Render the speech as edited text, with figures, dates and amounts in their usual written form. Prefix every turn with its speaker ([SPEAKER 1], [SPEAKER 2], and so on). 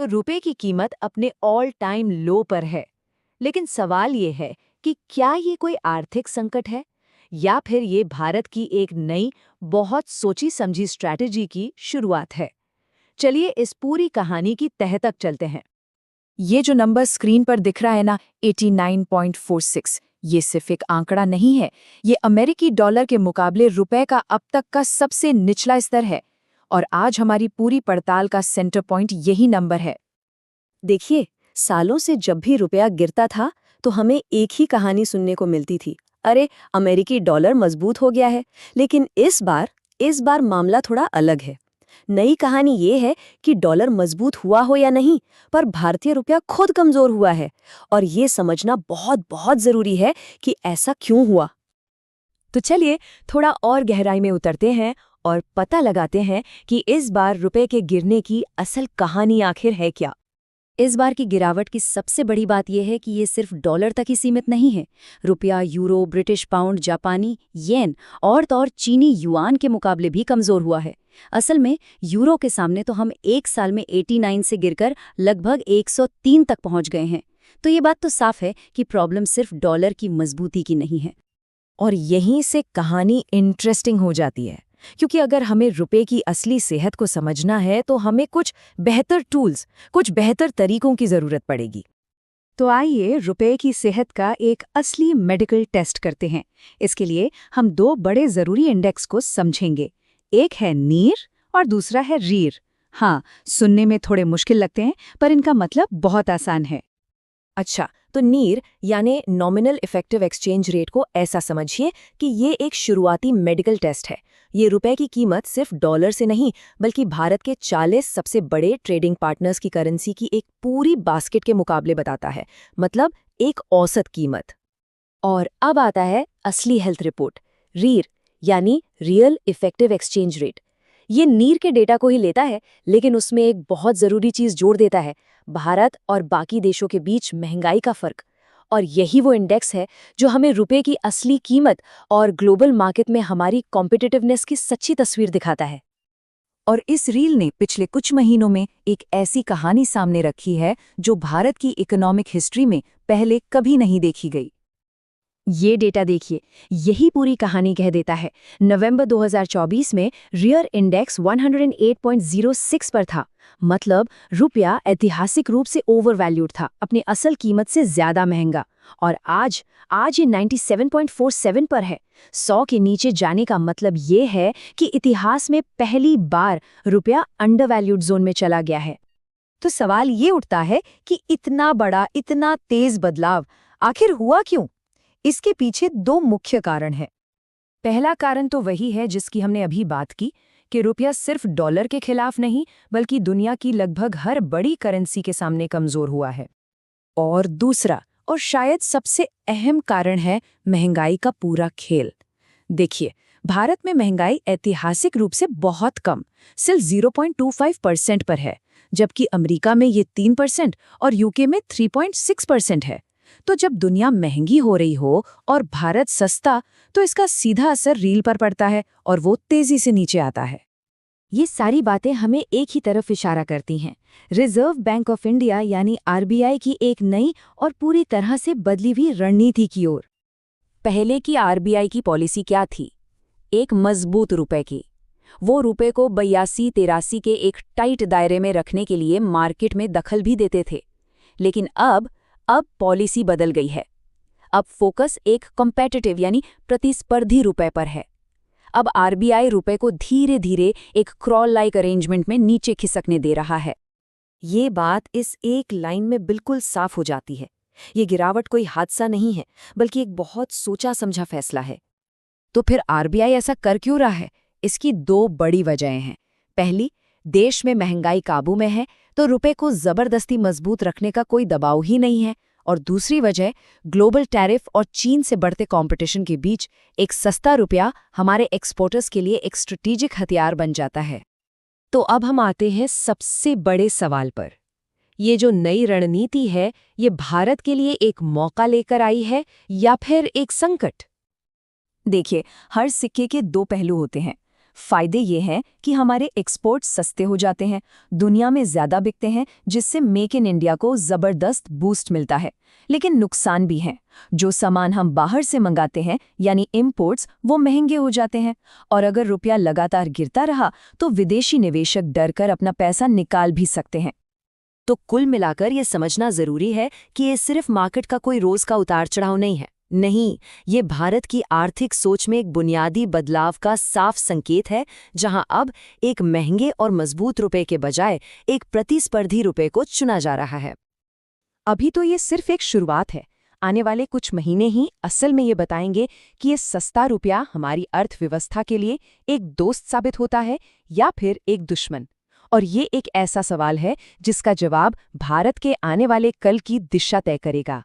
[SPEAKER 1] रुपए की कीमत अपने ऑल टाइम लो पर है। लेकिन सवाल ये है कि क्या ये कोई आर्थिक संकट है या फिर ये भारत की एक नई, बहुत सोची समझी स्ट्रैटेजी की शुरुआत है। चलिए इस पूरी कहानी की तह तक चलते हैं।
[SPEAKER 2] ये जो नंबर स्क्रीन पर दिख रहा है ना, 89.46, ये सिर्फ एक आंकड़ा नहीं है। ये अमेरिकी डॉलर के मुकाबले रुपए का अब तक का सबसे निचला स्तर है। और आज हमारी पूरी पड़ताल का सेंटर पॉइंट यही नंबर है।
[SPEAKER 3] देखिए, सालों से जब भी रुपया गिरता था तो हमें एक ही कहानी सुनने को मिलती थी। अरे, अमेरिकी डॉलर मजबूत हो गया है। लेकिन इस बार मामला थोड़ा अलग है। नई कहानी ये है कि डॉलर मजबूत हुआ हो या नहीं, पर भारतीय रुपया खुद कमजोर हुआ है। और ये समझना बहुत बहुत जरूरी है कि ऐसा क्यों हुआ।
[SPEAKER 1] तो चलिए थोड़ा और गहराई में उतरते हैं और पता लगाते हैं कि इस बार रुपए के गिरने की असल कहानी आखिर है क्या।
[SPEAKER 4] इस बार की गिरावट की सबसे बड़ी बात यह है कि ये सिर्फ डॉलर तक ही सीमित नहीं है। रुपया, यूरो, ब्रिटिश पाउंड, जापानी येन और चीनी युआन के मुकाबले भी कमजोर हुआ है। असल में यूरो के सामने तो हम एक साल में 89 से गिरकर लगभग 103 तक पहुंच गए हैं। तो ये बात तो साफ है कि प्रॉब्लम सिर्फ डॉलर की मजबूती की नहीं है।
[SPEAKER 2] और यहीं से कहानी इंटरेस्टिंग हो जाती है, क्योंकि अगर हमें रुपए की असली सेहत को समझना है तो हमें कुछ बेहतर टूल्स, कुछ बेहतर तरीकों की जरूरत पड़ेगी।
[SPEAKER 1] तो आइए रुपए की सेहत का एक असली मेडिकल टेस्ट करते हैं। इसके लिए हम दो बड़े जरूरी इंडेक्स को समझेंगे। एक है नीर और दूसरा है रीर। हाँ, सुनने में थोड़े मुश्किल लगते हैं, पर इनका मतलब बहुत आसान है।
[SPEAKER 3] अच्छा, तो नीर यानी नॉमिनल इफेक्टिव एक्सचेंज रेट को ऐसा समझिए कि ये एक शुरुआती मेडिकल टेस्ट है। ये रुपए की कीमत सिर्फ डॉलर से नहीं, बल्कि भारत के 40 सबसे बड़े ट्रेडिंग पार्टनर्स की करेंसी की एक पूरी बास्केट के मुकाबले बताता है, मतलब एक औसत कीमत। और अब आता है असली हेल्थ रिपोर्ट, रीर यानी रियल इफेक्टिव एक्सचेंज रेट। ये नीर के डेटा को ही लेता है, लेकिन उसमें एक बहुत जरूरी चीज जोड़ देता है, भारत और बाकी देशों के बीच महंगाई का फर्क। और यही वो इंडेक्स है जो हमें रुपए की असली कीमत और ग्लोबल मार्केट में हमारी कॉम्पिटिटिवनेस की सच्ची तस्वीर दिखाता है।
[SPEAKER 2] और इस रील ने पिछले कुछ महीनों में एक ऐसी कहानी सामने रखी है जो भारत की इकोनॉमिक हिस्ट्री में पहले कभी नहीं देखी गई।
[SPEAKER 1] ये डेटा देखिए, यही पूरी कहानी कह देता है। नवंबर 2024 में रियर इंडेक्स 108.06 पर था, मतलब रुपया ऐतिहासिक रूप से ओवरवैल्यूड था, अपनी असल कीमत से ज्यादा महंगा। और आज ये 97.47 पर है। 100 के नीचे जाने का मतलब ये है कि इतिहास में पहली बार रुपया अंडरवैल्यूड जोन में चला गया है। तो सवाल ये उठता है कि इतना बड़ा, इतना तेज बदलाव आखिर हुआ क्यों? इसके पीछे दो मुख्य कारण हैं। पहला कारण तो वही है जिसकी हमने अभी बात की, कि रुपया सिर्फ डॉलर के खिलाफ नहीं, बल्कि दुनिया की लगभग हर बड़ी करेंसी के सामने कमजोर हुआ है। और दूसरा, और शायद सबसे अहम कारण है महंगाई का पूरा खेल। देखिए, भारत में महंगाई ऐतिहासिक रूप से बहुत कम, सिर्फ 0.25% पर है, जबकि अमेरिका में ये 3% और यूके में 3.6% है। तो जब दुनिया महंगी हो रही हो और भारत सस्ता, तो इसका सीधा असर रील पर पड़ता है और वो तेजी से नीचे आता है।
[SPEAKER 4] ये सारी बातें हमें एक ही तरफ इशारा करती हैं, रिजर्व बैंक ऑफ इंडिया यानी आरबीआई की एक नई और पूरी तरह से बदली हुई रणनीति की ओर। पहले की आरबीआई की पॉलिसी क्या थी? एक मजबूत रुपए की। वो रुपए को 82-83 के एक टाइट दायरे में रखने के लिए मार्केट में दखल भी देते थे। लेकिन अब पॉलिसी बदल गई है। अब फोकस एक कॉम्पिटिटिव यानी प्रतिस्पर्धी रुपए पर है। अब आरबीआई रुपए को धीरे धीरे एक क्रॉल लाइक अरेंजमेंट में नीचे खिसकने दे रहा है।
[SPEAKER 3] ये बात इस एक लाइन में बिल्कुल साफ हो जाती है। ये गिरावट कोई हादसा नहीं है, बल्कि एक बहुत सोचा समझा फैसला है।
[SPEAKER 2] तो फिर आरबीआई ऐसा कर क्यों रहा है? इसकी दो बड़ी वजहें हैं। पहली, देश में महंगाई काबू में है, तो रुपए को जबरदस्ती मजबूत रखने का कोई दबाव ही नहीं है। और दूसरी वजह, ग्लोबल टैरिफ और चीन से बढ़ते कंपटीशन के बीच एक सस्ता रुपया हमारे एक्सपोर्टर्स के लिए एक स्ट्रेटेजिक हथियार बन जाता है।
[SPEAKER 3] तो अब हम आते हैं सबसे बड़े सवाल पर। ये जो नई रणनीति है, ये भारत के लिए एक मौका लेकर आई है या फिर एक संकट?
[SPEAKER 2] देखिए, हर सिक्के के दो पहलू होते हैं।
[SPEAKER 3] फायदे ये हैं कि हमारे एक्सपोर्ट सस्ते हो जाते हैं, दुनिया में ज्यादा बिकते हैं, जिससे मेक इन इंडिया को जबरदस्त बूस्ट मिलता है। लेकिन नुकसान भी हैं। जो सामान हम बाहर से मंगाते हैं यानी इंपोर्ट्स, वो महंगे हो जाते हैं, और अगर रुपया लगातार गिरता रहा तो विदेशी निवेशक डर कर अपना पैसा निकाल भी सकते हैं।
[SPEAKER 2] तो कुल मिलाकर ये समझना जरूरी है कि ये सिर्फ मार्केट का कोई रोज का उतार चढ़ाव नहीं है। नहीं, ये भारत की आर्थिक सोच में एक बुनियादी बदलाव का साफ संकेत है, जहां अब एक महंगे और मजबूत रुपए के बजाय एक प्रतिस्पर्धी रुपए को चुना जा रहा है।
[SPEAKER 3] अभी तो ये सिर्फ एक शुरुआत है। आने वाले कुछ महीने ही असल में ये बताएंगे कि ये सस्ता रुपया हमारी अर्थव्यवस्था के लिए एक दोस्त साबित होता है या फिर एक दुश्मन। और ये एक ऐसा सवाल है जिसका जवाब भारत के आने वाले कल की दिशा तय करेगा।